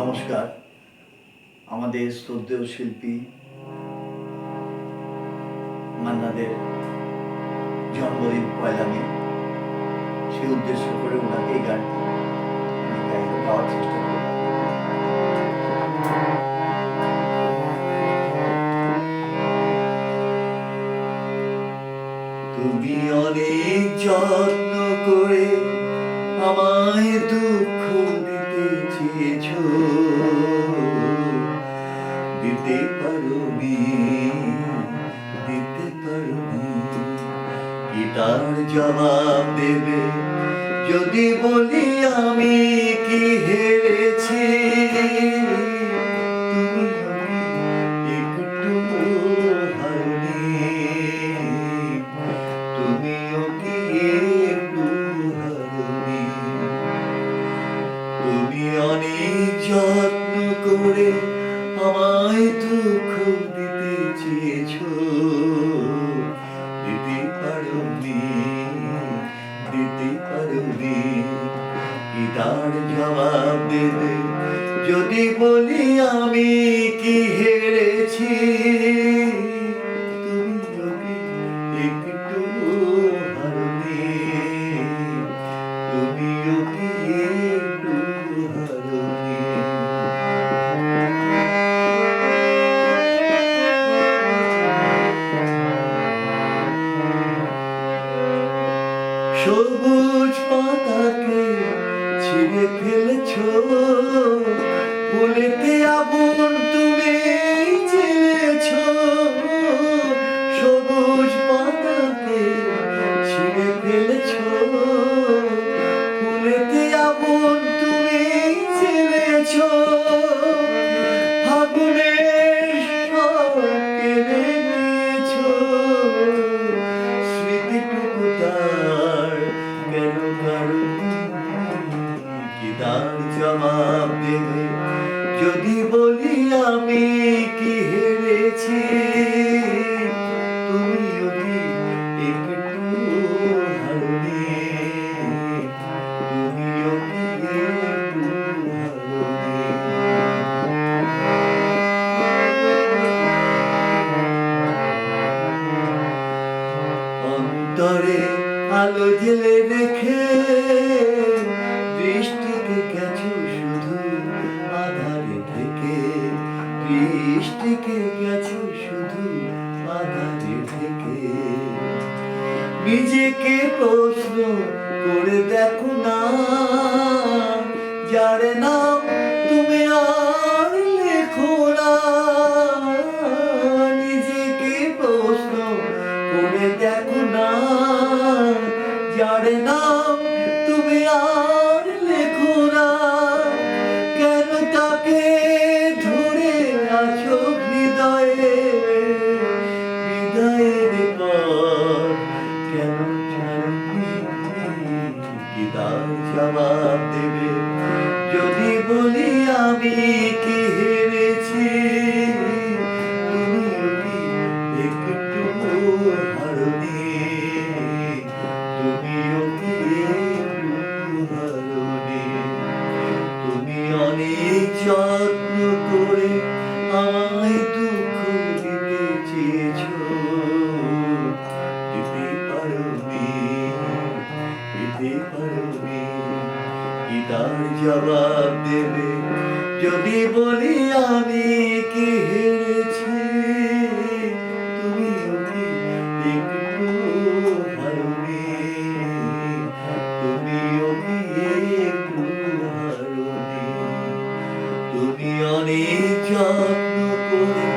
নমস্কার। আমাদের শ্রদ্ধেয় শিল্পী মান্নাদের জন্মদিন পয়লা মে, সেই উদ্দেশ্য করে ওনাকে এই গানটি গাওয়ার চেষ্টা করব। তুমি অনেক যত্ন করে আমায় দুঃখ দিতে চেয়েছো, দিতে পারোনি, দিতে পারোনি। কি তার জবাব দেবে যদি বলি আমি কি হেরেছি? তুমি একটু হারনি, তুমিও কি একটু হারনি? তুমি অনেক যত্ন করে আমায় দুঃখ দিতে চেয়েছো, দিতে পারোনি, দিতে পারোনি। কি তার জবাব দেবে যদি বলি আমি কি হেরেছি? তুমিও কি একটু হারনি, তুমিও কি একটু হারনি? সবুজ পাতাকে ছিঁড়ে ফেলেছো, বলেতে আগুন তুমি জ্বেলেছো। সবুজ পাতাকে ছিঁড়ে ফেলেছো, বলেতে আগুন তুমি জ্বেলেছো। ফাগুনের সব কেড়ে নিয়েছো, স্মৃতিটুকু তার কেন কারণ? কি তার জবাব দেবে যদি বলি আমি কি হেরেছি? তুমিও কি একটু হারনি, তুমিও কি একটু হারনি? অন্তরে আলো জেলে রেখে দৃষ্টিকে গেছো শুধু আধারে থেকে, দৃষ্টিকে গেছো শুধু আধারে থেকে। নিজেকে প্রশ্ন করে দেখো না, যার নাম তুমি আর লেখো না। নিজেকে প্রশ্ন করে দেখো না, যার নাম তুমি আর লেখো না। কেন তাকে ধরে আছো হৃদয়ে, হৃদয়ের পর কেন ছাড়নি? কি তার জবাব দেবে যদি বলি আমি কি হেরেছি? তুমিও কি একটু হারনি, তুমিও কি একটু হারনি? তুমি অনেক যত্ন করে আমায় দুঃখ দিতে চেয়েছো, দিতে পারোনি, দিতে পারোনি। কি তার জবাব দেবে যদি বলি আমি কি হেরেছি? তুমিও কি একটু হারনি, তুমিও কি একটু হারনি? তুমি অনেক যত্ন করে